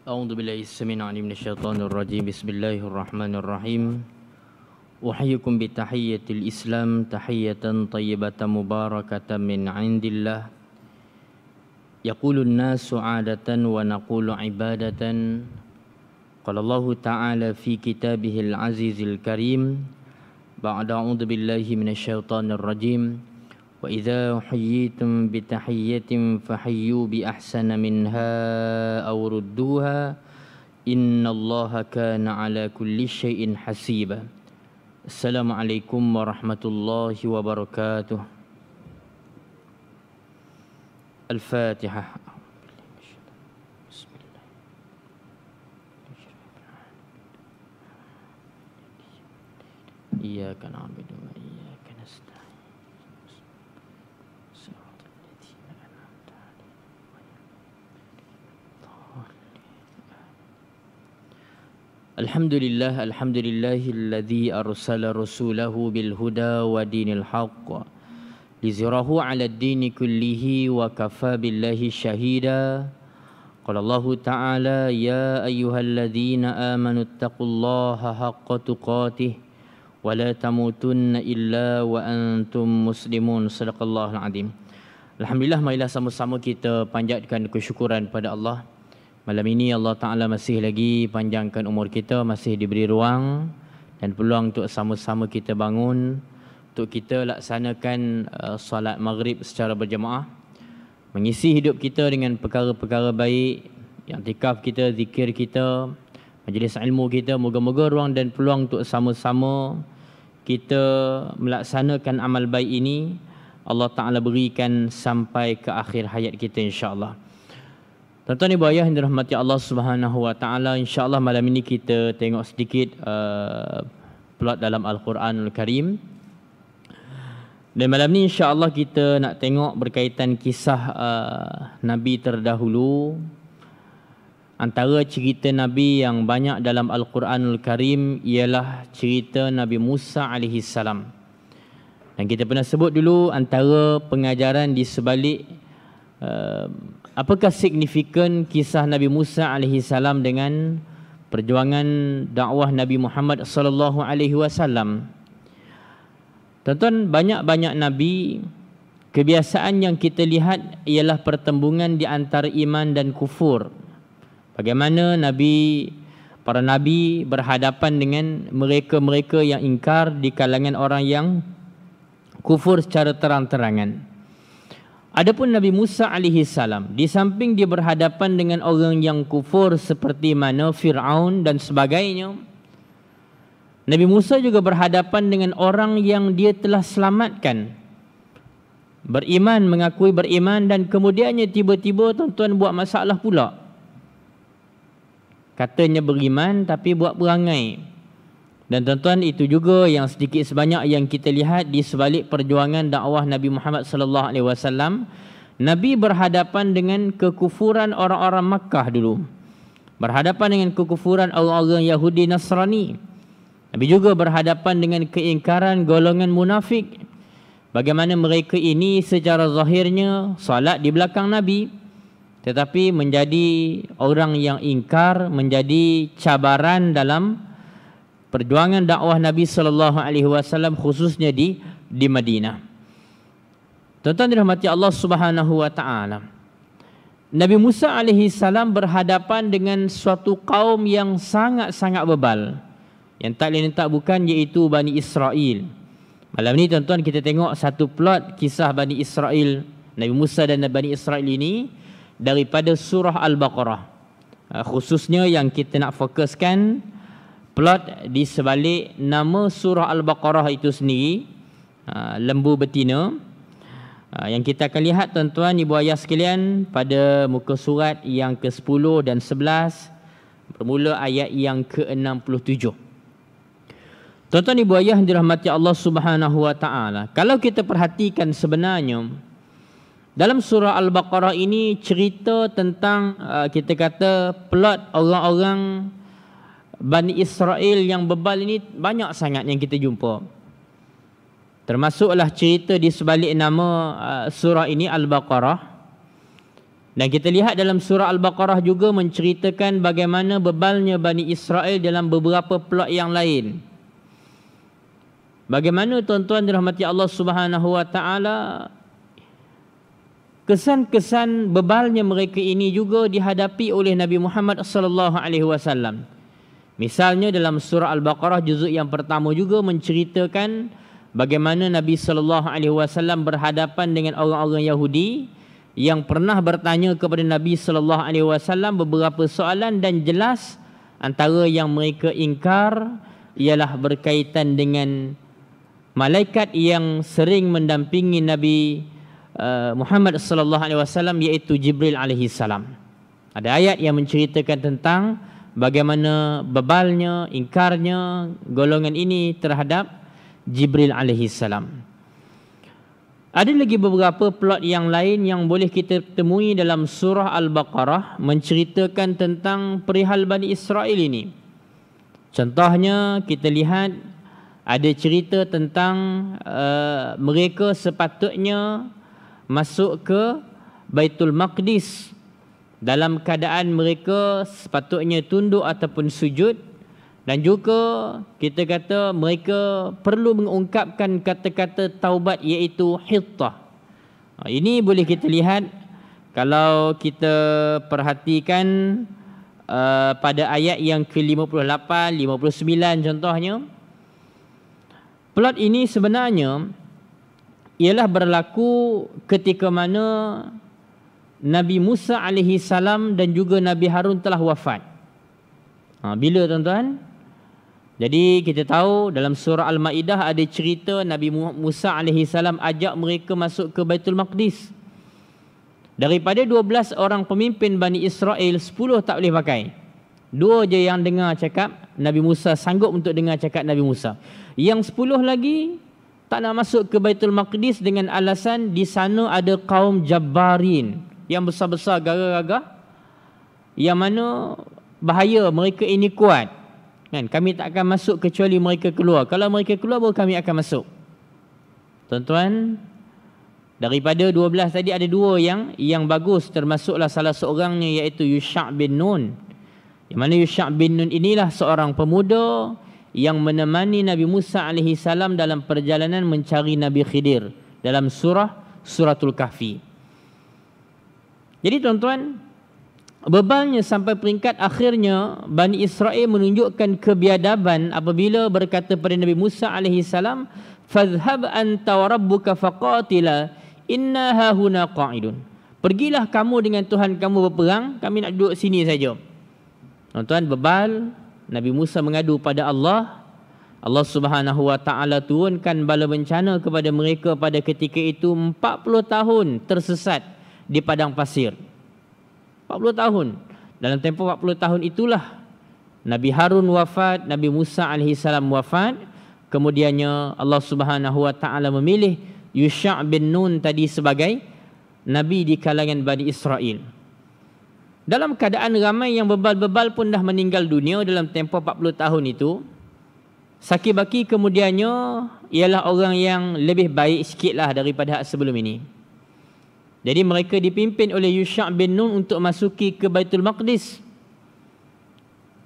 أعوذ بالله السميع العليم من الشيطان الرجيم. بسم الله الرحمن الرحيم. أحييكم بتحية الإسلام تحية طيبة مباركة من عند الله. يقول الناس عادة ونقول عبادة. قال الله تعالى في كتابه العزيز الكريم بعد أعوذ بالله من الشيطان الرجيم وإذا حييتم بتحية فحيوا بأحسن منها أو ردوها إن الله كان على كل شيء حسيبا. السلام عليكم ورحمة الله وبركاته. الفاتحة. إياك نعبد وإياك نستعين. الحمد لله الذي أرسل رسوله بالهدى ودين الحق ليظهره على الدين كله وكفى بالله شهيدا. قال الله تعالى يا أيها الذين آمنوا اتقوا الله حق تقاته ولا تموتن إلا وأنتم مسلمون. صدق الله العظيم. Alhamdulillah, marilah sama-sama kita panjatkan kesyukuran pada Allah. Malam ini Allah Ta'ala masih lagi panjangkan umur kita, masih diberi ruang dan peluang untuk sama-sama kita bangun, untuk kita laksanakan solat maghrib secara berjemaah, mengisi hidup kita dengan perkara-perkara baik, i'tikaf kita, zikir kita, majlis ilmu kita. Moga-moga ruang dan peluang untuk sama-sama kita melaksanakan amal baik ini Allah Ta'ala berikan sampai ke akhir hayat kita, insya-Allah. Tuan-tuan ibu ayah yang dirahmati Allah Subhanahu wa taala, insya-Allah malam ini kita tengok sedikit plot dalam Al-Quranul Karim. Dan malam ni insya-Allah kita nak tengok berkaitan kisah nabi terdahulu. Antara cerita nabi yang banyak dalam Al-Quranul Karim ialah cerita Nabi Musa alaihi salam. Dan kita pernah sebut dulu antara pengajaran di sebalik apakah signifikan kisah Nabi Musa alaihi salam dengan perjuangan dakwah Nabi Muhammad sallallahu alaihi wasallam. Tuan-tuan, banyak-banyak nabi, kebiasaan yang kita lihat ialah pertembungan di antara iman dan kufur. Bagaimana para nabi berhadapan dengan mereka-mereka yang ingkar di kalangan orang yang kufur secara terang-terangan. Adapun Nabi Musa alaihi salam, di samping dia berhadapan dengan orang yang kufur seperti mana Fir'aun dan sebagainya, Nabi Musa juga berhadapan dengan orang yang dia telah selamatkan, beriman, mengakui beriman, dan kemudiannya tiba-tiba tuan-tuan buat masalah pula. Katanya beriman tapi buat perangai. Dan tuan-tuan, itu juga yang sedikit sebanyak yang kita lihat di sebalik perjuangan dakwah Nabi Muhammad sallallahu alaihi wasallam. Nabi berhadapan dengan kekufuran orang-orang Makkah dulu, berhadapan dengan kekufuran orang-orang Yahudi Nasrani. Nabi juga berhadapan dengan keingkaran golongan munafik. Bagaimana mereka ini secara zahirnya salat di belakang Nabi, tetapi menjadi orang yang ingkar, menjadi cabaran dalam perjuangan dakwah Nabi sallallahu alaihi wasallam, khususnya di Madinah. Tuan-tuan dirahmati Allah Subhanahu wa taala. Nabi Musa alaihi salam berhadapan dengan suatu kaum yang sangat-sangat bebal, yang tak lain tak bukan iaitu Bani Israel. Malam ni tuan-tuan kita tengok satu plot kisah Bani Israel, Nabi Musa dan Bani Israel ini daripada surah Al-Baqarah. Khususnya yang kita nak fokuskan plot di sebalik nama surah Al-Baqarah itu sendiri, lembu betina. Yang kita akan lihat tuan-tuan ibu ayah sekalian pada muka surat yang ke-10 dan 11, bermula ayat yang ke-67. Tuan-tuan ibu ayah yang dirahmati Allah Subhanahu wa taala, kalau kita perhatikan sebenarnya dalam surah Al-Baqarah ini cerita tentang kita kata plot orang-orang Bani Israel yang bebal ini banyak sangat yang kita jumpa. Termasuklah cerita di sebalik nama surah ini Al-Baqarah. Dan kita lihat dalam surah Al-Baqarah juga menceritakan bagaimana bebalnya Bani Israel dalam beberapa plot yang lain. Bagaimana tuan-tuan dirahmati Allah Subhanahu wa taala, kesan-kesan bebalnya mereka ini juga dihadapi oleh Nabi Muhammad sallallahu alaihi wasallam. Misalnya dalam surah Al-Baqarah juzuk yang pertama juga menceritakan bagaimana Nabi sallallahu alaihi wasallam berhadapan dengan orang-orang Yahudi yang pernah bertanya kepada Nabi sallallahu alaihi wasallam beberapa soalan, dan jelas antara yang mereka ingkar ialah berkaitan dengan malaikat yang sering mendampingi Nabi Muhammad sallallahu alaihi wasallam, iaitu Jibril alaihi salam. Ada ayat yang menceritakan tentang bagaimana bebalnya, ingkarnya golongan ini terhadap Jibril alaihi salam. Ada lagi beberapa plot yang lain yang boleh kita temui dalam surah Al-Baqarah menceritakan tentang perihal Bani Israel ini. Contohnya kita lihat ada cerita tentang mereka sepatutnya masuk ke Baitul Maqdis dalam keadaan mereka sepatutnya tunduk ataupun sujud, dan juga kita kata mereka perlu mengungkapkan kata-kata taubat, iaitu hittah. Ini boleh kita lihat kalau kita perhatikan pada ayat yang ke-58, 59 contohnya. Plot ini sebenarnya ialah berlaku ketika mana Nabi Musa alaihi salam dan juga Nabi Harun telah wafat. Bila tuan-tuan? Jadi kita tahu dalam surah Al-Maidah ada cerita Nabi Musa alaihi salam ajak mereka masuk ke Baitul Maqdis. Daripada 12 orang pemimpin Bani Israel, 10 tak boleh pakai. 2 je yang dengar cakap Nabi Musa, sanggup untuk dengar cakap Nabi Musa. Yang 10 lagi tak nak masuk ke Baitul Maqdis dengan alasan di sana ada kaum Jabbarin yang besar-besar gagah-gagah, yang mana bahaya mereka ini kuat. Kan, kami tak akan masuk kecuali mereka keluar. Kalau mereka keluar baru kami akan masuk. Tuan-tuan, daripada 12 tadi ada 2 yang bagus, termasuklah salah seorangnya iaitu Yusha' bin Nun. Yang mana Yusha' bin Nun inilah seorang pemuda yang menemani Nabi Musa alaihi salam dalam perjalanan mencari Nabi Khidir dalam Suratul Kahfi. Jadi tuan-tuan, bebalnya sampai peringkat akhirnya Bani Israel menunjukkan kebiadaban apabila berkata pada Nabi Musa alaihi salam, "Fadhhab anta wa rabbuka faqatila inna hahuna qa'idun." Pergilah kamu dengan Tuhan kamu berperang, kami nak duduk sini saja. Tuan-tuan, bebal Nabi Musa mengadu pada Allah. Allah Subhanahu wa taala turunkan bala bencana kepada mereka pada ketika itu. 40 tahun tersesat di padang pasir. 40 tahun. Dalam tempoh 40 tahun itulah Nabi Harun wafat, Nabi Musa alaihi salam wafat. Kemudiannya Allah Subhanahu wa taala memilih Yusha' bin Nun tadi sebagai nabi di kalangan Bani Israel. Dalam keadaan ramai yang bebal-bebal pun dah meninggal dunia dalam tempoh 40 tahun itu, Saki-baki kemudiannya ialah orang yang lebih baik sikitlah daripada sebelum ini. Jadi mereka dipimpin oleh Yusha' bin Nun untuk masuki ke Baitul Maqdis.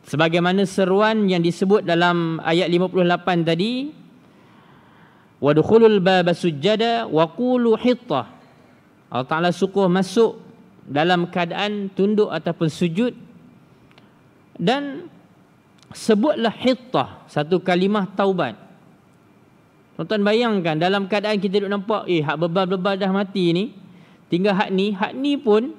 Sebagaimana seruan yang disebut dalam ayat 58 tadi, wadkhulul baba sujjada wa qulu hittah. Allah Ta'ala suruh masuk dalam keadaan tunduk ataupun sujud, dan sebutlah hittah, satu kalimah taubat. Tuan-tuan bayangkan dalam keadaan kita duduk nampak hak bebal-bebal dah mati ni, tinggal hak ni pun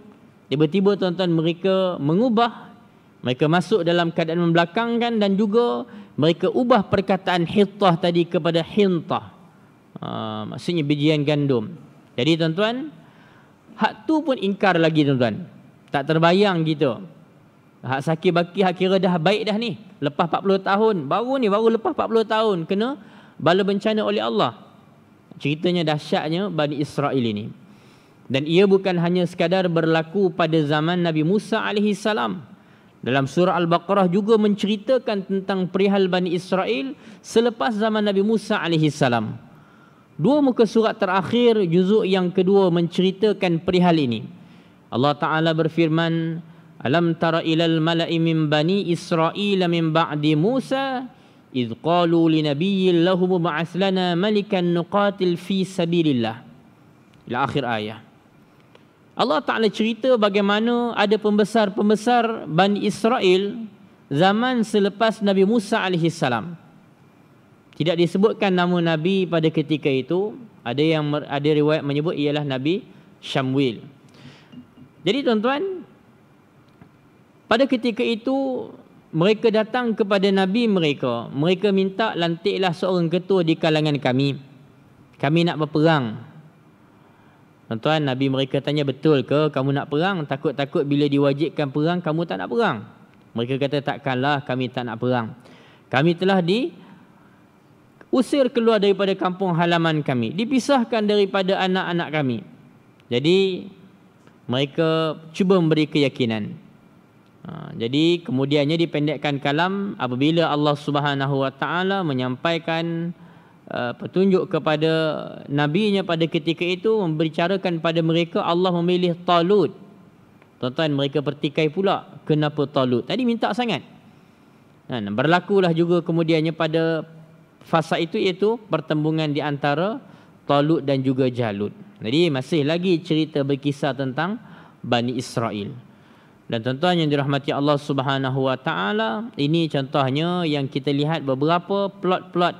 tiba-tiba tuan-tuan mereka mengubah, mereka masuk dalam keadaan membelakangkan, dan juga mereka ubah perkataan hittah tadi kepada hintah. Maksudnya bijian gandum. Jadi tuan-tuan, hak tu pun ingkar lagi tuan-tuan. Tak terbayang gitu. Hak Saki-baki hak kira dah baik dah ni. Lepas 40 tahun. Baru lepas 40 tahun kena bala bencana oleh Allah. Ceritanya dahsyatnya Bani Israel ini. Dan ia bukan hanya sekadar berlaku pada zaman Nabi Musa alaihi salam. Dalam surah Al-Baqarah juga menceritakan tentang perihal Bani Israel selepas zaman Nabi Musa alaihi salam. 2 muka surat terakhir juzuk yang kedua menceritakan perihal ini. Allah Ta'ala berfirman, Alam tara ilal mala'i min bani Israel min ba'di Musa idh qalu li nabiyyin lahum ba'ath lana malikan nuqatil fi sabilillah. Ila akhir ayat. Allah Ta'ala cerita bagaimana ada pembesar-pembesar Bani Israel zaman selepas Nabi Musa AS. Tidak disebutkan nama Nabi pada ketika itu. Ada riwayat menyebut ialah Nabi Syamwil. Jadi tuan-tuan, pada ketika itu mereka datang kepada Nabi mereka. Mereka minta, lantiklah seorang ketua di kalangan kami. Kami nak berperang. Tuan-tuan, Nabi mereka tanya, betul ke kamu nak perang? Takut-takut bila diwajibkan perang, kamu tak nak perang. Mereka kata, takkanlah kami tak nak perang. Kami telah diusir keluar daripada kampung halaman kami. Dipisahkan daripada anak-anak kami. Jadi, mereka cuba memberi keyakinan. Jadi kemudiannya dipendekkan kalam, apabila Allah Subhanahu Wa Taala menyampaikan petunjuk kepada nabinya pada ketika itu, membicarakan pada mereka Allah memilih Talut. Tuan-tuan, mereka pertikai pula, kenapa Talut? Tadi minta sangat. Berlakulah juga kemudiannya pada fasa itu, iaitu pertembungan di antara Talut dan juga Jalut. Jadi masih lagi cerita berkisah tentang Bani Israel. Dan tuan-tuan yang dirahmati Allah Subhanahu Wa Taala, ini contohnya yang kita lihat beberapa plot-plot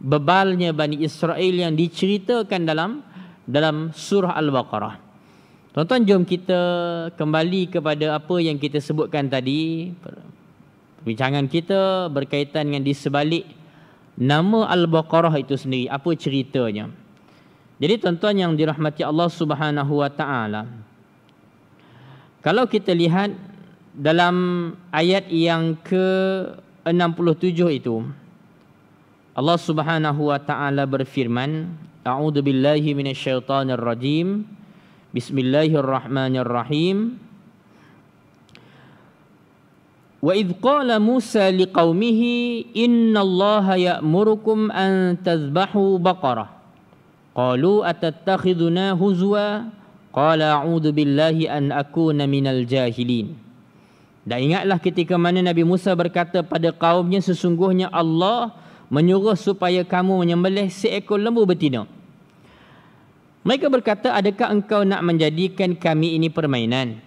bebalnya Bani Israel yang diceritakan dalam surah Al-Baqarah. Tuan-tuan, jom kita kembali kepada apa yang kita sebutkan tadi. Perbincangan kita berkaitan dengan di sebalik nama Al-Baqarah itu sendiri, apa ceritanya. Jadi tuan-tuan yang dirahmati Allah Subhanahu Wa Taala, kalau kita lihat dalam ayat yang ke-67 itu, Allah Subhanahu Wa Taala berfirman, A'udzu billahi minasyaitonir rajim. Bismillahirrahmanirrahim. Wa idh qala Musa liqaumihi innallaha ya'murukum an tadhbahu baqarah. Qalu atattakhiduna huzwa? Qala a'udzu billahi an akuna minal jahilin. Dan ingatlah ketika mana Nabi Musa berkata pada kaumnya, sesungguhnya Allah menyuruh supaya kamu menyembelih seekor lembu betina. Mereka berkata, adakah engkau nak menjadikan kami ini permainan?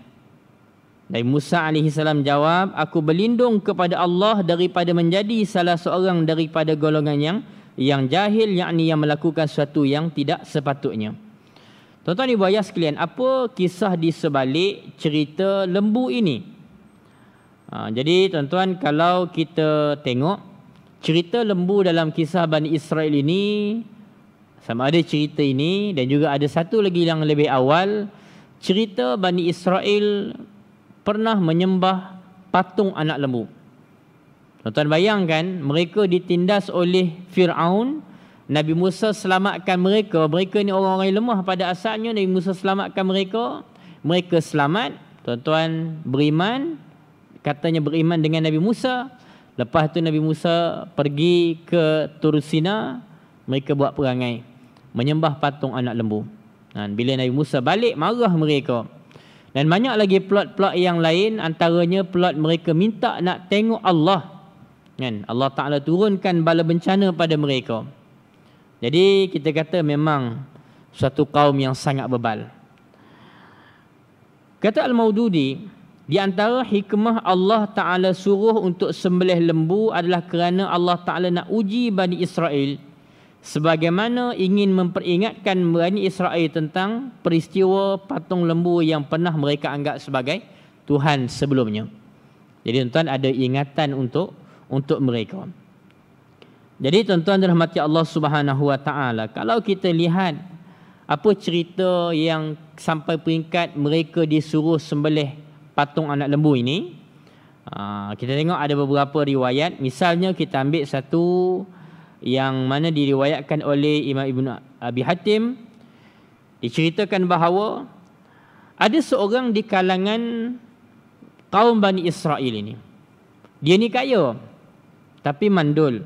Nabi Musa AS jawab, aku berlindung kepada Allah daripada menjadi salah seorang daripada golongan yang jahil, yakni yang melakukan sesuatu yang tidak sepatutnya. Tuan-tuan ibu ayah sekalian, apa kisah di sebalik cerita lembu ini? Jadi tuan-tuan, kalau kita tengok cerita lembu dalam kisah Bani Israel ini, sama ada cerita ini dan juga ada satu lagi yang lebih awal, cerita Bani Israel pernah menyembah patung anak lembu. Tuan-tuan bayangkan, mereka ditindas oleh Fir'aun. Nabi Musa selamatkan mereka. Mereka ni orang-orang yang lemah pada asalnya. Nabi Musa selamatkan mereka. Mereka selamat. Tuan-tuan beriman. Katanya beriman dengan Nabi Musa. Lepas tu Nabi Musa pergi ke Tur Sina. Mereka buat perangai, menyembah patung anak lembu. Bila Nabi Musa balik, marah mereka. Dan banyak lagi plot-plot yang lain. Antaranya plot mereka minta nak tengok Allah. Allah Ta'ala turunkan bala bencana pada mereka. Jadi kita kata memang suatu kaum yang sangat bebal. Kata Al-Maududi, di antara hikmah Allah Ta'ala suruh untuk sembelih lembu adalah kerana Allah Ta'ala nak uji Bani Israel, sebagaimana ingin memperingatkan Bani Israel tentang peristiwa patung lembu yang pernah mereka anggap sebagai Tuhan sebelumnya. Jadi tuan-tuan ada ingatan untuk mereka. Jadi tuan-tuan dirahmati Allah Subhanahu Wa Taala, kalau kita lihat apa cerita yang sampai peringkat mereka disuruh sembelih patung anak lembu ini, kita tengok ada beberapa riwayat. Misalnya kita ambil satu yang mana diriwayatkan oleh Imam Ibn Abi Hatim. Diceritakan bahawa ada seorang di kalangan kaum Bani Israel ini. Dia ni kaya tapi mandul,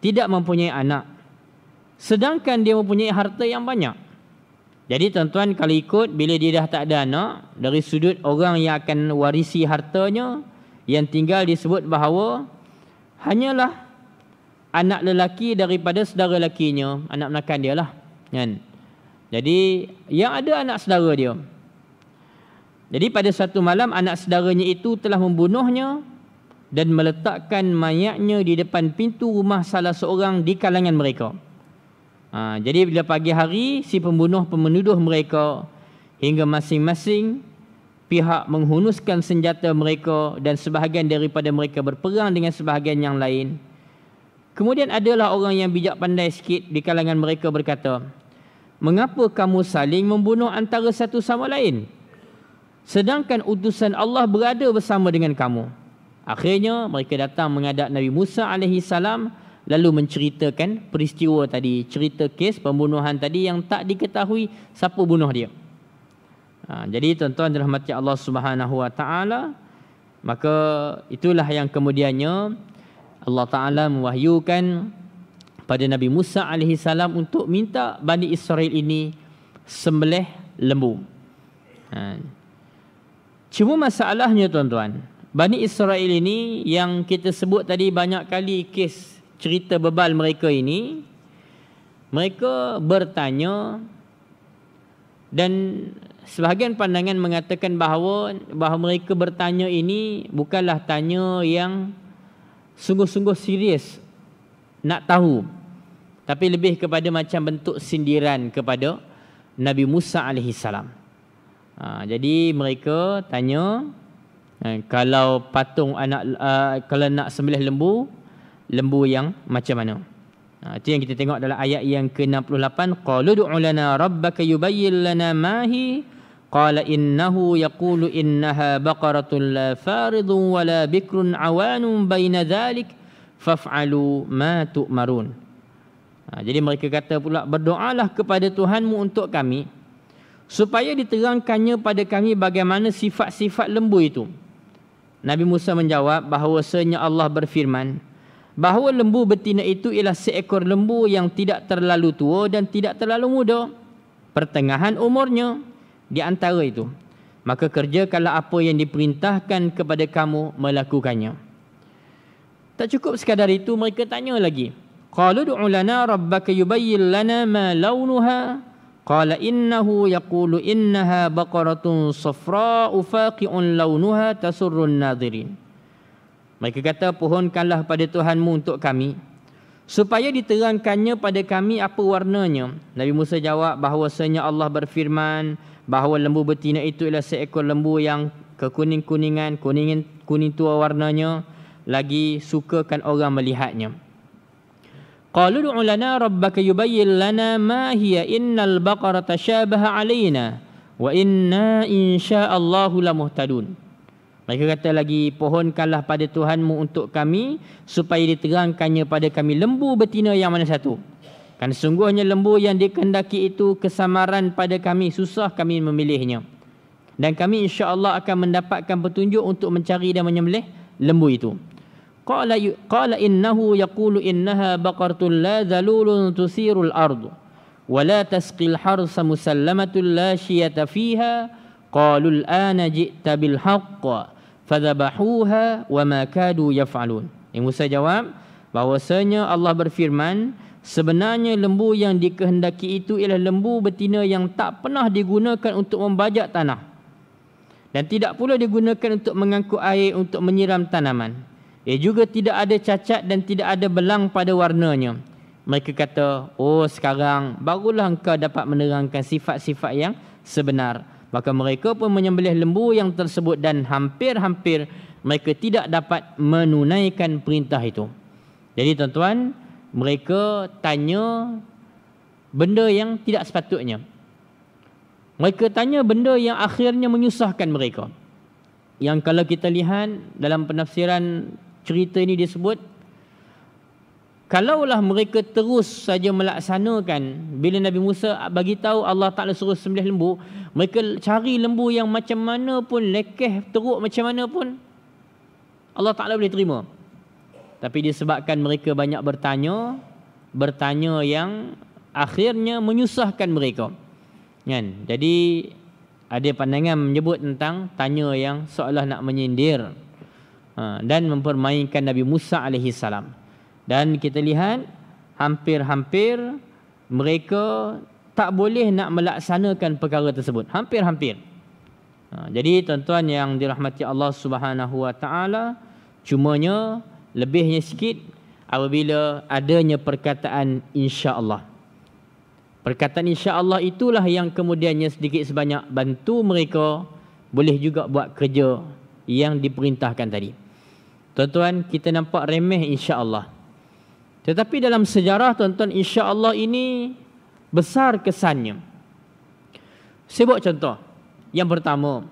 tidak mempunyai anak, sedangkan dia mempunyai harta yang banyak. Jadi tuan-tuan, kalau ikut, bila dia dah tak ada anak, dari sudut orang yang akan warisi hartanya, yang tinggal disebut bahawa hanyalah anak lelaki daripada saudara lakinya, anak menakan dia lah, kan? Jadi yang ada anak saudara dia. Jadi pada satu malam anak saudaranya itu telah membunuhnya dan meletakkan mayatnya di depan pintu rumah salah seorang di kalangan mereka. Jadi bila pagi hari, si pembunuh menuduh mereka hingga masing-masing pihak menghunuskan senjata mereka dan sebahagian daripada mereka berperang dengan sebahagian yang lain. Kemudian adalah orang yang bijak pandai sikit di kalangan mereka berkata, "Mengapa kamu saling membunuh antara satu sama lain? Sedangkan utusan Allah berada bersama dengan kamu." Akhirnya mereka datang menghadap Nabi Musa AS, lalu menceritakan peristiwa tadi, cerita kes pembunuhan tadi yang tak diketahui siapa bunuh dia. Jadi tuan-tuan dirahmati Allah Subhanahu Wa Taala, maka itulah yang kemudiannya Allah Taala mewahyukan pada Nabi Musa AS untuk minta Bani Israel ini sembelih lembu. Cuma masalahnya tuan-tuan, Bani Israel ini yang kita sebut tadi banyak kali kes cerita bebal mereka ini, mereka bertanya dan sebahagian pandangan mengatakan bahawa mereka bertanya ini bukanlah tanya yang sungguh-sungguh serius nak tahu, tapi lebih kepada macam bentuk sindiran kepada Nabi Musa AS. Jadi mereka tanya, kalau patung kalau nak sembelih lembu yang macam mana? Itu yang kita tengok dalam ayat yang ke-68. Qalu du'u lana rabbaka yubayyin lana ma hi qala innahu yaqulu innaha baqaratun la faridun wa la bikrun awanun baina dhalik faf'alu ma tu'marun. Jadi mereka kata pula, berdoalah kepada Tuhanmu untuk kami supaya diterangkannya pada kami bagaimana sifat-sifat lembu itu. Nabi Musa menjawab bahawasanya Allah berfirman bahawa lembu betina itu ialah seekor lembu yang tidak terlalu tua dan tidak terlalu muda, pertengahan umurnya di antara itu. Maka kerjakanlah apa yang diperintahkan kepada kamu melakukannya. Tak cukup sekadar itu, mereka tanya lagi. Qalu du'u lana rabbaka yubayyin lana ma launuha qala innahu yaqulu innaha baqaratun safra'u faqi'un launuha tasurrun nadhirin. Mereka kata, pohonkanlah pada Tuhanmu untuk kami supaya diterangkannya pada kami apa warnanya. Nabi Musa jawab bahawasanya Allah berfirman bahawa lembu betina itu ialah seekor lembu yang kekuning-kuningan, kuning tua warnanya, lagi sukakan orang melihatnya. Qalu du'u lana rabbaka yubayyin lana ma hiya innal baqara tashabaha alaina wa inna insya'allahu lamuhtadun. Mereka kata lagi, pohonkanlah pada Tuhanmu untuk kami supaya diterangkannya pada kami lembu betina yang mana satu. Kan sungguhnya lembu yang dikehendaki itu kesamaran pada kami, susah kami memilihnya. Dan kami insya-Allah akan mendapatkan petunjuk untuk mencari dan menyembelih lembu itu. Qala innahu yaqulu innaha baqaratun la dhalulun tusirul ardu wa la tasqil harsa musallamatun la syiyata fiha qalu al-ana ji'ta bil haqq fadhabahuha wa ma kadu yaf'alun. Musa jawab bahawasanya Allah berfirman, sebenarnya lembu yang dikehendaki itu ialah lembu betina yang tak pernah digunakan untuk membajak tanah dan tidak pula digunakan untuk mengangkut air untuk menyiram tanaman. Ia juga tidak ada cacat dan tidak ada belang pada warnanya. Mereka kata, oh sekarang barulah engkau dapat menerangkan sifat-sifat yang sebenar. Maka mereka pun menyembelih lembu yang tersebut dan hampir-hampir mereka tidak dapat menunaikan perintah itu. Jadi tuan-tuan, mereka tanya benda yang tidak sepatutnya. Mereka tanya benda yang akhirnya menyusahkan mereka. Yang kalau kita lihat dalam penafsiran cerita ini disebut, kalaulah mereka terus saja melaksanakan bila Nabi Musa bagi tahu Allah Ta'ala suruh sembelih lembu, mereka cari lembu yang macam mana pun, lekeh, teruk macam mana pun, Allah Ta'ala boleh terima. Tapi disebabkan mereka banyak bertanya yang akhirnya menyusahkan mereka. Kan? Jadi ada pandangan menyebut tentang tanya yang seolah nak menyindir dan mempermainkan Nabi Musa alaihi salam. Dan kita lihat hampir-hampir mereka tak boleh nak melaksanakan perkara tersebut. Hampir-hampir. Jadi tuan-tuan yang dirahmati Allah Subhanahu wa taala, cumanya lebihnya sikit apabila adanya perkataan insya-Allah. Perkataan insya-Allah itulah yang kemudiannya sedikit sebanyak bantu mereka boleh juga buat kerja yang diperintahkan tadi. Tuan-tuan, kita nampak remeh insya-Allah. Tetapi dalam sejarah tuan-tuan, insya-Allah ini besar kesannya. Saya buat contoh. Yang pertama,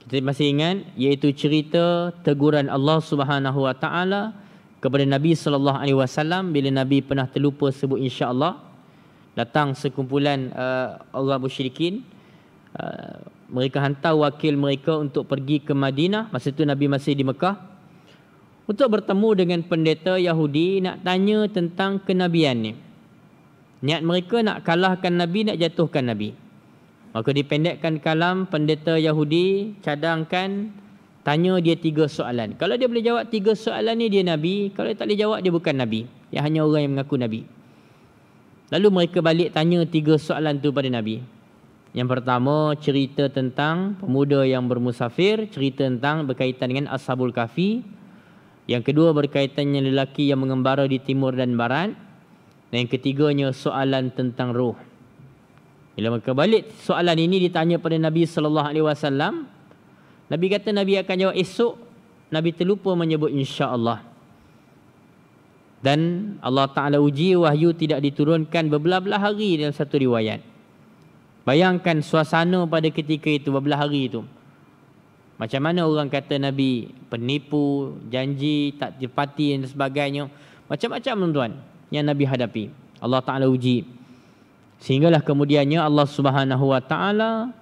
kita masih ingat, iaitu cerita teguran Allah Subhanahu wa taala kepada Nabi sallallahu alaihi wasallam bila Nabi pernah terlupa sebut insya-Allah. Datang sekumpulan orang musyrikin, mereka hantar wakil mereka untuk pergi ke Madinah, masa itu Nabi masih di Mekah, untuk bertemu dengan pendeta Yahudi nak tanya tentang kenabian ni. Niat mereka nak kalahkan Nabi, nak jatuhkan Nabi. Maka dipendekkan kalam, pendeta Yahudi cadangkan tanya dia 3 soalan. Kalau dia boleh jawab 3 soalan ni, dia Nabi. Kalau dia tak boleh jawab, dia bukan Nabi. Dia hanya orang yang mengaku Nabi. Lalu mereka balik tanya 3 soalan tu pada Nabi. Yang pertama, cerita tentang pemuda yang bermusafir, cerita tentang berkaitan dengan Ashabul Kahfi. Yang kedua, berkaitan dengan lelaki yang mengembara di timur dan barat. Dan yang ketiganya, soalan tentang roh. Bila mereka balik soalan ini ditanya pada Nabi sallallahu alaihi wasallam, Nabi kata Nabi akan jawab esok. Nabi terlupa menyebut insya-Allah. Dan Allah Taala uji wahyu tidak diturunkan berbelah-belah hari dalam satu riwayat. Bayangkan suasana pada ketika itu, berbelah hari itu. Macam mana orang kata Nabi penipu, janji tak tepati dan sebagainya. Macam-macam tuan-tuan yang Nabi hadapi. Allah Taala uji. Sehinggalah kemudiannya Allah Subhanahu wa taala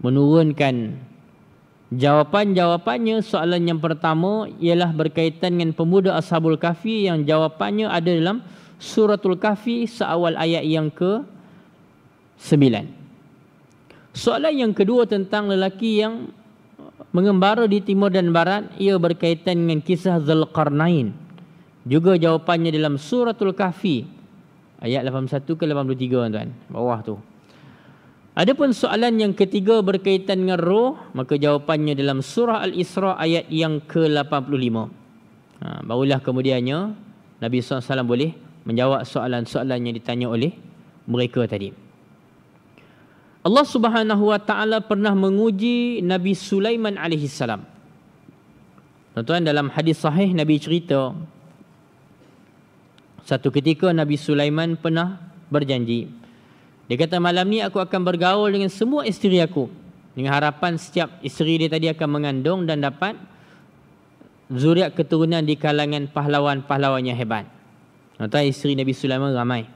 menurunkan jawapan-jawapannya. Soalan yang pertama ialah berkaitan dengan pemuda Ashabul Kahfi, yang jawapannya ada dalam Suratul Kahfi seawal ayat yang ke-9. Soalan yang kedua tentang lelaki yang mengembara di timur dan barat, ia berkaitan dengan kisah Zulqarnain. Juga jawapannya dalam Suratul Kahfi ayat 81 ke 83 tuan-tuan, bawah tu. Adapun soalan yang ketiga berkaitan dengan roh, maka jawapannya dalam surah Al-Isra ayat yang ke-85. Barulah kemudiannya Nabi SAW boleh menjawab soalan-soalan yang ditanya oleh mereka tadi. Allah Subhanahu wa taala pernah menguji Nabi Sulaiman alaihi salam. Tuan-tuan, dalam hadis sahih Nabi cerita, satu ketika Nabi Sulaiman pernah berjanji. Dia kata, malam ni aku akan bergaul dengan semua isteri aku, dengan harapan setiap isteri dia tadi akan mengandung dan dapat zuriat keturunan di kalangan pahlawan-pahlawan yang hebat. Tuan-tuan, isteri Nabi Sulaiman ramai.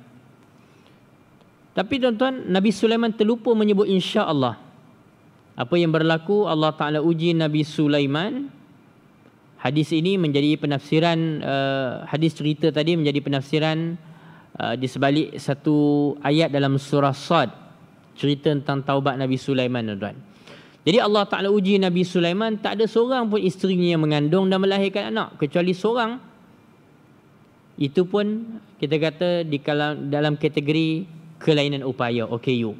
Tapi tuan-tuan, Nabi Sulaiman terlupa menyebut insya-Allah. Apa yang berlaku, Allah Ta'ala uji Nabi Sulaiman. Hadis ini menjadi penafsiran, hadis cerita tadi menjadi penafsiran di sebalik satu ayat dalam surah Sad, cerita tentang taubat Nabi Sulaiman, tuan-tuan. Jadi Allah Ta'ala uji Nabi Sulaiman, tak ada seorang pun isterinya yang mengandung dan melahirkan anak, kecuali seorang. Itu pun kita kata dalam kategori kelainan upaya, OKU.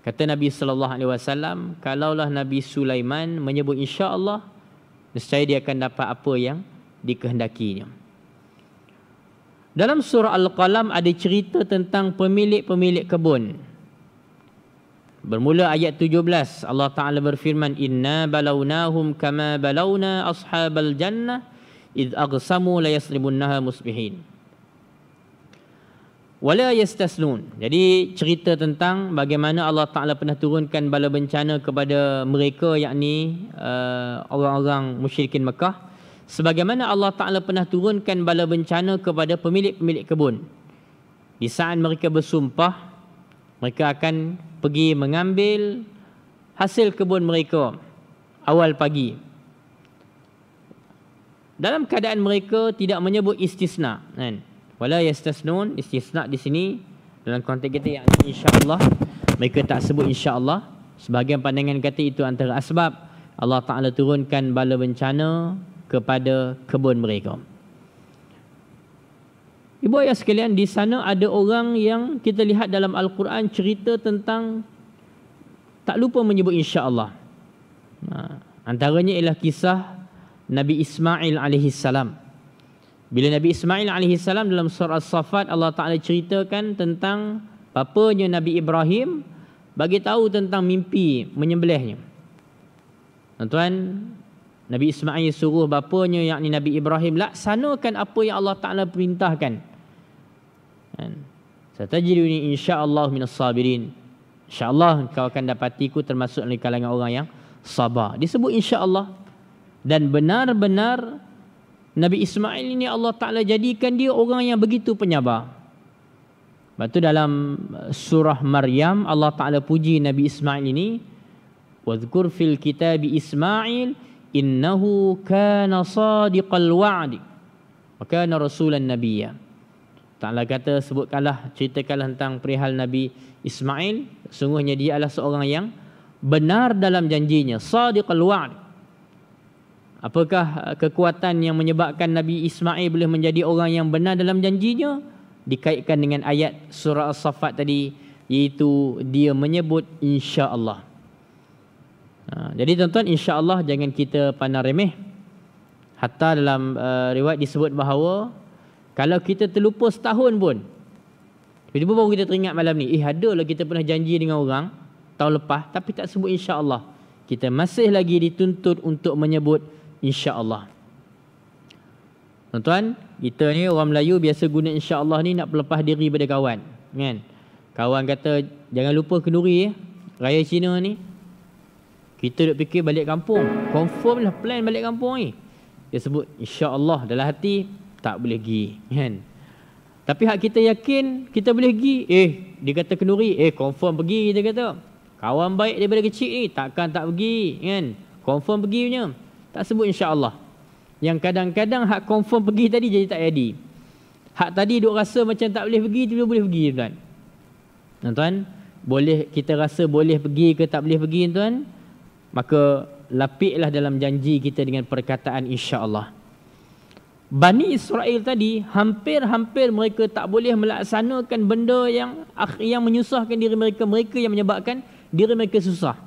Kata Nabi SAW, kalaulah Nabi Sulaiman menyebut insya-Allah, nescaya dia akan dapat apa yang dikehendakinya. Dalam surah Al-Qalam ada cerita tentang pemilik-pemilik kebun. Bermula ayat 17, Allah Ta'ala berfirman, Inna balawnahum kama balawna ashabal jannah idh aqsamu la yasrimunnaha musbihin. Wala yastasnun. Jadi cerita tentang bagaimana Allah Ta'ala pernah turunkan bala bencana kepada mereka, yakni orang-orang musyrikin Mekah. Sebagaimana Allah Ta'ala pernah turunkan bala bencana kepada pemilik-pemilik kebun. Di saat mereka bersumpah, mereka akan pergi mengambil hasil kebun mereka awal pagi. Dalam keadaan mereka tidak menyebut istisna, kan? Wala yastasnun, istisna di sini Dalam konteks kita yang insya-Allah, mereka tak sebut insya-Allah. Sebahagian pandangan kata itu antara asbab Allah Ta'ala turunkan bala bencana kepada kebun mereka. Ibu ayah sekalian, di sana ada orang yang kita lihat dalam Al-Quran cerita tentang tak lupa menyebut insya-Allah. Antaranya ialah kisah Nabi Ismail alaihissalam. Bila Nabi Ismail alaihissalam dalam surah As-Saffat, Allah Ta'ala ceritakan tentang papanya Nabi Ibrahim, bagi tahu tentang mimpi menyembelihnya. Tuan-tuan, Nabi Ismail suruh bapanya yakni Nabi Ibrahim laksanakan apa yang Allah Ta'ala perintahkan. Satajiduni insya-Allah minas sabirin. Insya-Allah kau akan dapatiku termasuk dari kalangan orang yang sabar. Disebut insya-Allah. Dan benar-benar Nabi Ismail ini Allah Ta'ala jadikan dia orang yang begitu penyabar. Lepas tu dalam surah Maryam Allah Ta'ala puji Nabi Ismail ini, wadhkur fil kitabi Ismail innahu kana sadiqal wa'di wa kana rasulan nabiyya. Ta'ala kata, sebutkanlah, ceritakanlah tentang perihal Nabi Ismail, sungguhnya dia adalah seorang yang benar dalam janjinya, sadiqal wa'd. Apakah kekuatan yang menyebabkan Nabi Ismail boleh menjadi orang yang benar dalam janjinya? Dikaitkan dengan ayat surah As-Saffat tadi, iaitu dia menyebut insya-Allah. Jadi tuan-tuan, insya-Allah jangan kita pandang remeh. Hatta dalam riwayat disebut bahawa kalau kita terlupa setahun pun, tiba-tiba baru kita teringat malam ni, adalah kita pernah janji dengan orang tahun lepas tapi tak sebut insya-Allah. Kita masih lagi dituntut untuk menyebut insya-Allah. Tuan-tuan, kita ni orang Melayu biasa guna insya-Allah ni nak berlepas diri pada kawan, kan? Kawan kata jangan lupa kenduri raya Cina ni. Kita duk fikir balik kampung, confirm lah plan balik kampung ni. Dia sebut insya-Allah, dalam hati tak boleh pergi, kan? Tapi hak kita yakin kita boleh pergi, dia kata kenduri, confirm pergi, kita kata. Kawan baik daripada kecil ni, takkan tak pergi, kan? Confirm pergi punya. Tak sebut insya-Allah. Yang kadang-kadang hak confirm pergi tadi jadi tak jadi. Hak tadi duk rasa macam tak boleh pergi, tiba-tiba boleh pergi, tuan. Tuan, boleh kita rasa boleh pergi ke tak boleh pergi, tuan? Maka lapiklah dalam janji kita dengan perkataan insya-Allah. Bani Israel tadi hampir-hampir mereka tak boleh melaksanakan benda yang menyusahkan diri mereka, mereka yang menyebabkan diri mereka susah.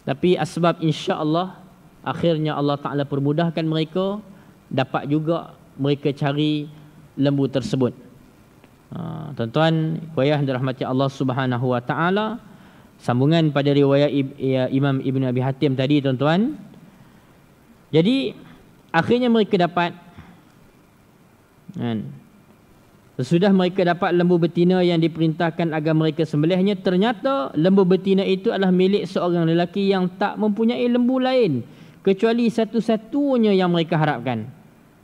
Tapi asbab insya-Allah, akhirnya Allah Ta'ala permudahkan mereka, dapat juga mereka cari lembu tersebut. Tuan-tuan, kuayah dirahmati Allah Subhanahu Wa Ta'ala, sambungan pada riwayat Imam Ibn Abi Hatim tadi, tuan-tuan. Jadi akhirnya mereka dapat, sesudah mereka dapat lembu betina yang diperintahkan agar mereka sembelihnya, ternyata lembu betina itu adalah milik seorang lelaki yang tak mempunyai lembu lain kecuali satu-satunya yang mereka harapkan.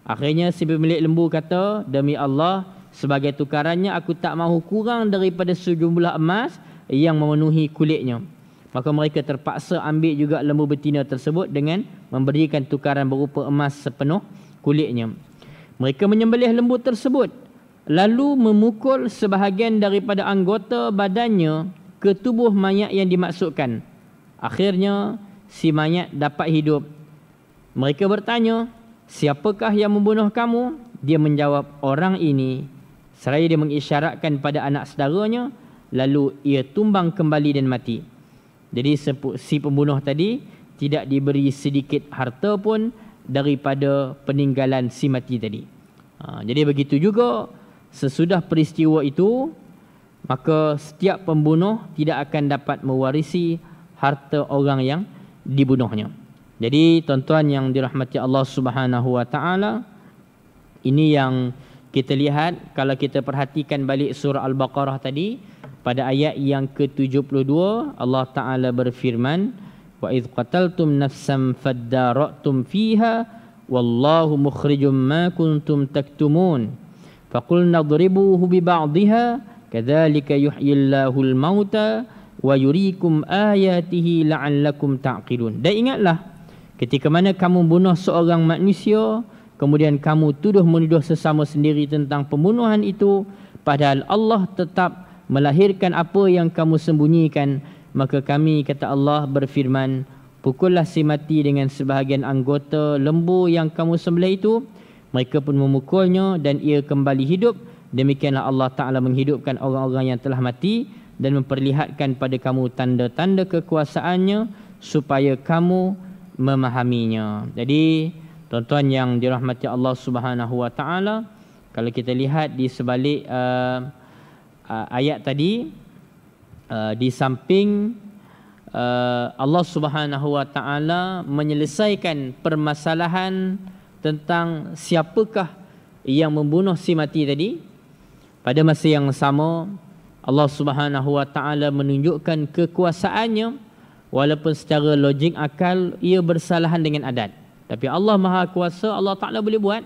Akhirnya si pemilik lembu kata, demi Allah, sebagai tukarannya aku tak mahu kurang daripada sejumlah emas yang memenuhi kulitnya. Maka mereka terpaksa ambil juga lembu betina tersebut dengan memberikan tukaran berupa emas sepenuh kulitnya. Mereka menyembelih lembu tersebut, lalu memukul sebahagian daripada anggota badannya ke tubuh mayat yang dimaksudkan. Akhirnya si mayat dapat hidup. Mereka bertanya, siapakah yang membunuh kamu? Dia menjawab, orang ini. Seraya dia mengisyaratkan pada anak saudaranya, lalu ia tumbang kembali dan mati. Jadi si pembunuh tadi tidak diberi sedikit harta pun daripada peninggalan si mati tadi. Jadi begitu juga sesudah peristiwa itu, maka setiap pembunuh tidak akan dapat mewarisi harta orang yang dibunuhnya. Jadi tuan-tuan yang dirahmati Allah Subhanahu Wa Ta'ala, ini yang kita lihat kalau kita perhatikan balik surah Al-Baqarah tadi, pada ayat yang ke-72 Allah Ta'ala berfirman, wa idh qataltum nafsan faddara'tum fiha wallahu mukhrijum ma kuntum taktumun faqulna adribuhu bi ba'dihha kadzalika yuhyillahu al-mauta wa yuriikum ayatihi la'allakum ta'qilun. Dan ingatlah ketika mana kamu bunuh seorang manusia, kemudian kamu tuduh menuduh sesama sendiri tentang pembunuhan itu, padahal Allah tetap melahirkan apa yang kamu sembunyikan. Maka kami, kata Allah, berfirman, pukullah si mati dengan sebahagian anggota lembu yang kamu sembelih itu. Mereka pun memukulnya dan ia kembali hidup. Demikianlah Allah Ta'ala menghidupkan orang-orang yang telah mati dan memperlihatkan pada kamu tanda-tanda kekuasaannya supaya kamu memahaminya. Jadi tuan-tuan yang dirahmati Allah Subhanahu Wa Ta'ala, kalau kita lihat di sebalik ayat tadi, di samping Allah Subhanahu Wa Ta'ala menyelesaikan permasalahan tentang siapakah yang membunuh si mati tadi, pada masa yang sama Allah Subhanahu Wa Ta'ala menunjukkan kekuasaannya. Walaupun secara logik akal ia bersalahan dengan adat, tapi Allah Maha Kuasa, Allah Ta'ala boleh buat.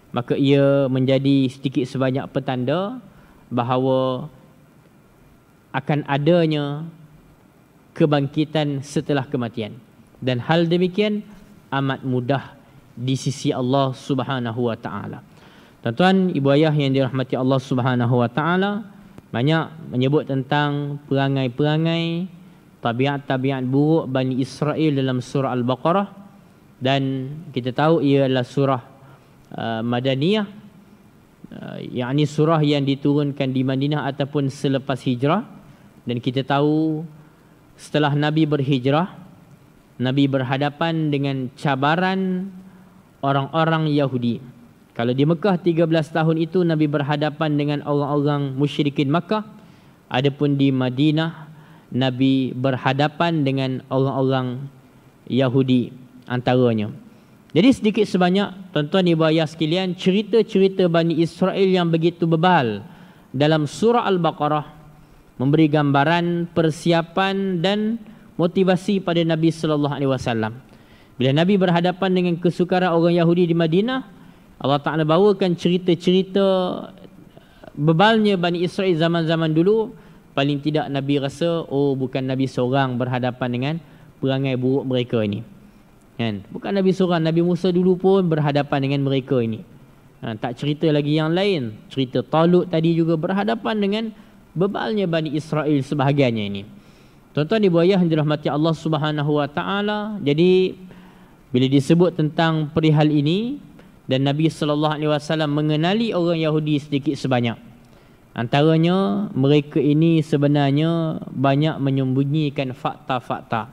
Maka ia menjadi sedikit sebanyak petanda bahawa akan adanya kebangkitan setelah kematian. Dan hal demikian amat mudah di sisi Allah Subhanahu Wa Ta'ala. Tuan-tuan, ibu ayah yang dirahmati Allah Subhanahu Wa Ta'ala, banyak menyebut tentang perangai-perangai, tabiat-tabiat buruk Bani Israel dalam surah Al-Baqarah. Dan kita tahu ia adalah surah Madaniyah, yakni surah yang diturunkan di Madinah ataupun selepas hijrah. Dan kita tahu setelah Nabi berhijrah, Nabi berhadapan dengan cabaran orang-orang Yahudi. Kalau di Mekah 13 tahun itu Nabi berhadapan dengan orang-orang musyrikin Makkah. Adapun di Madinah Nabi berhadapan dengan orang-orang Yahudi antaranya. Jadi sedikit sebanyak tuan-tuan ibu ayah sekalian, cerita-cerita Bani Israel yang begitu bebal dalam surah Al-Baqarah memberi gambaran persiapan dan motivasi pada Nabi sallallahu alaihi wasallam. Bila Nabi berhadapan dengan kesukaran orang Yahudi di Madinah, Allah Ta'ala bawakan cerita-cerita bebalnya Bani Israel zaman-zaman dulu. Paling tidak Nabi rasa, oh bukan Nabi seorang berhadapan dengan perangai buruk mereka ini, kan? Bukan Nabi seorang, Nabi Musa dulu pun berhadapan dengan mereka ini. Tak cerita lagi yang lain, cerita Talut tadi juga berhadapan dengan bebalnya Bani Israel sebahagiannya ini. Tuan-tuan ibu ayah yang dirahmati Allah Subhanahu Wa Ta'ala, jadi bila disebut tentang perihal ini dan Nabi sallallahu alaihi wasallam mengenali orang Yahudi sedikit sebanyak, antaranya mereka ini sebenarnya banyak menyembunyikan fakta-fakta,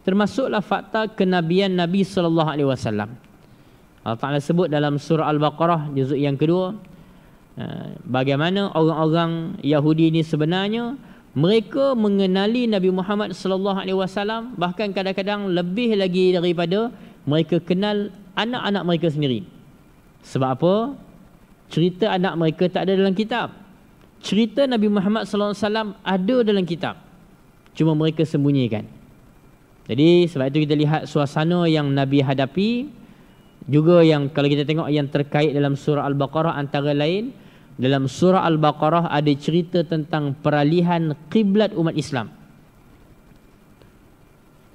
termasuklah fakta kenabian Nabi sallallahu alaihi wasallam. Allah Ta'ala sebut dalam surah Al-Baqarah juzuk yang kedua, bagaimana orang-orang Yahudi ini sebenarnya mereka mengenali Nabi Muhammad sallallahu alaihi wasallam, bahkan kadang-kadang lebih lagi daripada mereka kenal anak-anak mereka sendiri. Sebab apa? Cerita anak mereka tak ada dalam kitab. Cerita Nabi Muhammad sallallahu alaihi wasallam ada dalam kitab, cuma mereka sembunyikan. Jadi sebab itu kita lihat suasana yang Nabi hadapi juga, yang kalau kita tengok yang terkait dalam surah Al-Baqarah, antara lain dalam surah Al-Baqarah ada cerita tentang peralihan kiblat umat Islam.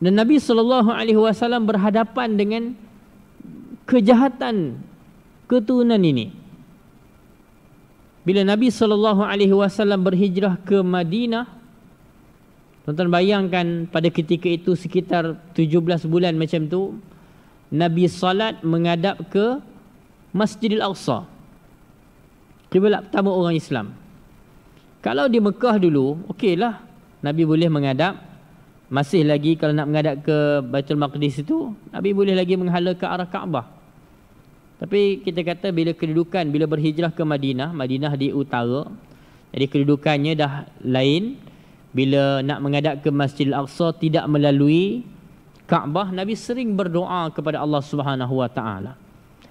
Dan Nabi SAW berhadapan dengan kejahatan keturunan ini. Bila Nabi SAW berhijrah ke Madinah, tuan-tuan bayangkan pada ketika itu sekitar 17 bulan macam tu, Nabi salat menghadap ke Masjidil Aqsa, kiblat pertama orang Islam. Kalau di Mekah dulu, okeylah, Nabi boleh menghadap. Masih lagi kalau nak menghadap ke Baitul Maqdis itu, Nabi boleh lagi menghala ke arah Kaabah. Tapi kita kata bila kedudukan, bila berhijrah ke Madinah, Madinah di utara, jadi kedudukannya dah lain. Bila nak menghadap ke Masjidil Aqsa tidak melalui Kaabah, Nabi sering berdoa kepada Allah Subhanahu Wa Ta'ala.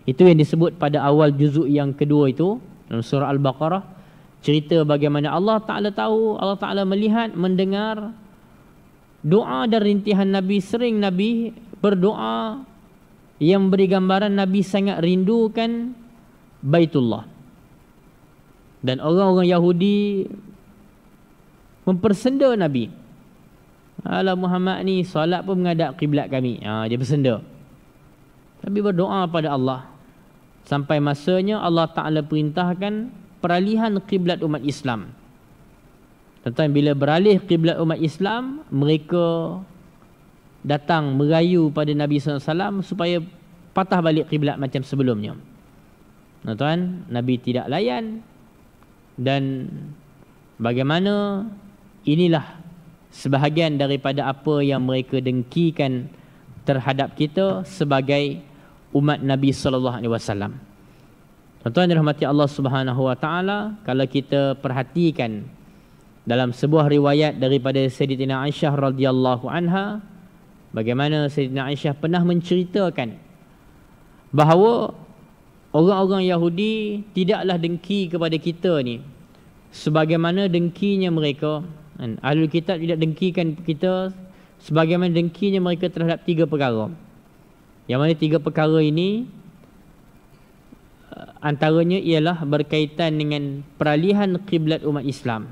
Itu yang disebut pada awal juzuk yang kedua itu dalam surah Al-Baqarah, cerita bagaimana Allah Ta'ala tahu, Allah Ta'ala melihat, mendengar doa dan rintihan Nabi. Sering Nabi berdoa yang beri gambaran Nabi sangat rindukan Baitullah. Dan orang-orang Yahudi mempersenda Nabi. Alah Muhammad ni solat pun menghadap kiblat kami. Dia bersenda. Nabi berdoa pada Allah. Sampai masanya Allah Ta'ala perintahkan peralihan kiblat umat Islam. Tuan-tuan, bila beralih kiblat umat Islam, mereka datang merayu pada Nabi SAW supaya patah balik kiblat macam sebelumnya. Tuan-tuan, Nabi tidak layan. Dan bagaimana, inilah sebahagian daripada apa yang mereka dengkikan terhadap kita sebagai umat Nabi SAW. Tuan-tuan dirahmati Allah Subhanahu Wa Taala, kalau kita perhatikan dalam sebuah riwayat daripada Sayyidatina Aisyah radhiyallahu anha, bagaimana Sayyidatina Aisyah pernah menceritakan bahawa orang-orang Yahudi tidaklah dengki kepada kita ni sebagaimana dengkinya mereka, Ahlul Kitab tidak dengkikan kita sebagaimana dengkinya mereka terhadap 3 perkara. Yang mana 3 perkara ini antaranya ialah berkaitan dengan peralihan kiblat umat Islam.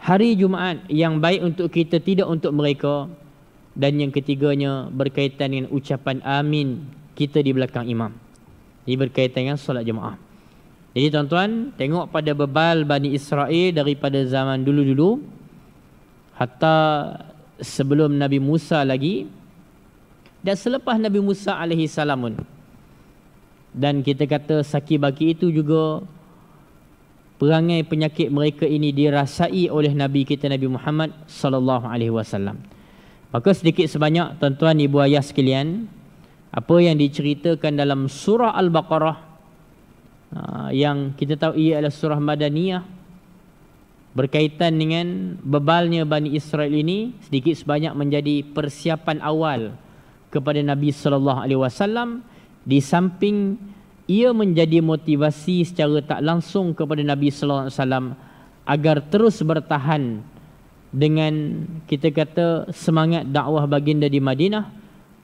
Hari Jumaat yang baik untuk kita, tidak untuk mereka. Dan yang ketiganya berkaitan dengan ucapan amin kita di belakang imam. Ini berkaitan dengan solat jemaah. Jadi tuan-tuan, tengok pada bebal Bani Israel daripada zaman dulu-dulu hatta sebelum Nabi Musa lagi dan selepas Nabi Musa alaihi salamun. Dan kita kata saki-baki itu juga perangai penyakit mereka ini dirasai oleh Nabi kita Nabi Muhammad sallallahu alaihi wasallam. Maka sedikit sebanyak tuan-tuan ibu ayah sekalian, apa yang diceritakan dalam surah Al-Baqarah, yang kita tahu ia adalah surah Madaniyah, berkaitan dengan bebalnya Bani Israel ini, sedikit sebanyak menjadi persiapan awal kepada Nabi sallallahu alaihi wasallam. Di samping ia menjadi motivasi secara tak langsung kepada Nabi sallallahu alaihi wasallam agar terus bertahan dengan kita kata semangat dakwah baginda di Madinah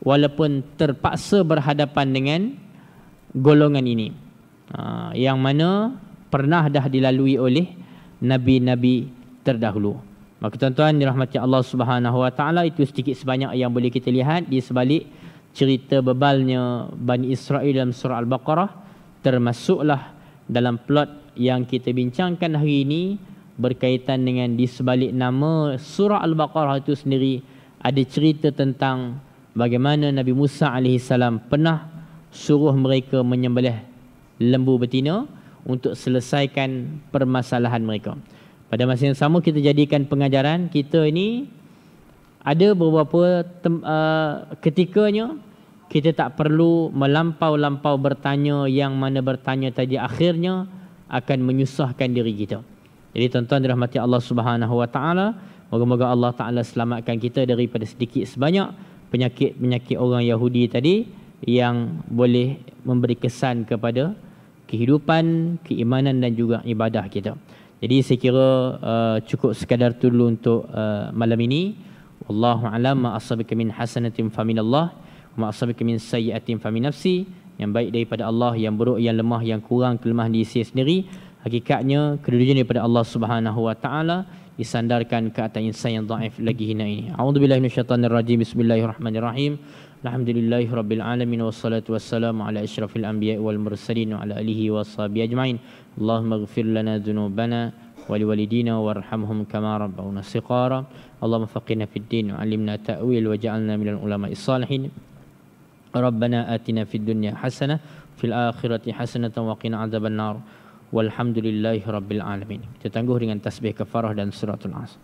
walaupun terpaksa berhadapan dengan golongan ini, yang mana pernah dah dilalui oleh nabi-nabi terdahulu. Maka tuan-tuan dirahmati Allah Subhanahu Wa Taala, itu sedikit sebanyak yang boleh kita lihat di sebalik cerita bebalnya Bani Israel dalam surah Al-Baqarah, termasuklah dalam plot yang kita bincangkan hari ini berkaitan dengan di sebalik nama surah Al-Baqarah itu sendiri ada cerita tentang bagaimana Nabi Musa AS pernah suruh mereka menyembelih lembu betina untuk selesaikan permasalahan mereka. Pada masa yang sama kita jadikan pengajaran kita ini ada beberapa ketikanya kita tak perlu melampau-lampau bertanya, yang mana bertanya tadi akhirnya akan menyusahkan diri kita. Jadi tuan-tuan dirahmati Allah Subhanahu Wa Taala, moga-moga Allah Taala selamatkan kita daripada sedikit sebanyak penyakit-penyakit orang Yahudi tadi yang boleh memberi kesan kepada kehidupan, keimanan dan juga ibadah kita. Jadi saya kira cukup sekadar itu dulu untuk malam ini. Wallahu a'lam, ma asabaka min hasanatin faminallah wa ma asabaka min sayyi'atin famin nafsi. Yang baik daripada Allah, yang buruk, yang lemah, yang kurang, kelemahan diri sendiri. Hakikatnya kedua-duanya daripada Allah Subhanahu Wa Taala, disandarkan ke atas insan yang dhaif lagi hina ini. A'udzubillahi minasyaitonirrajim. Bismillahirrahmanirrahim. Alhamdulillahirabbil alamin wassalatu wassalamu ala asyrafil anbiya'i wal mursalin wa ala alihi washabihi ajmain. Allahumma ighfir lana dhunubana wa liwalidina warhamhum kama rabbawna shiqara. Allahumma faqihna fid din wa 'allimna ta'wil wa ja'alna minal ulama'is salihin. Rabbana atina fid dunya hasanah fil akhirati hasanatan wa qina adzaban nar. Walhamdulillahi rabbil alamin. Kita tangguh dengan tasbih kafarah dan suratul Asr.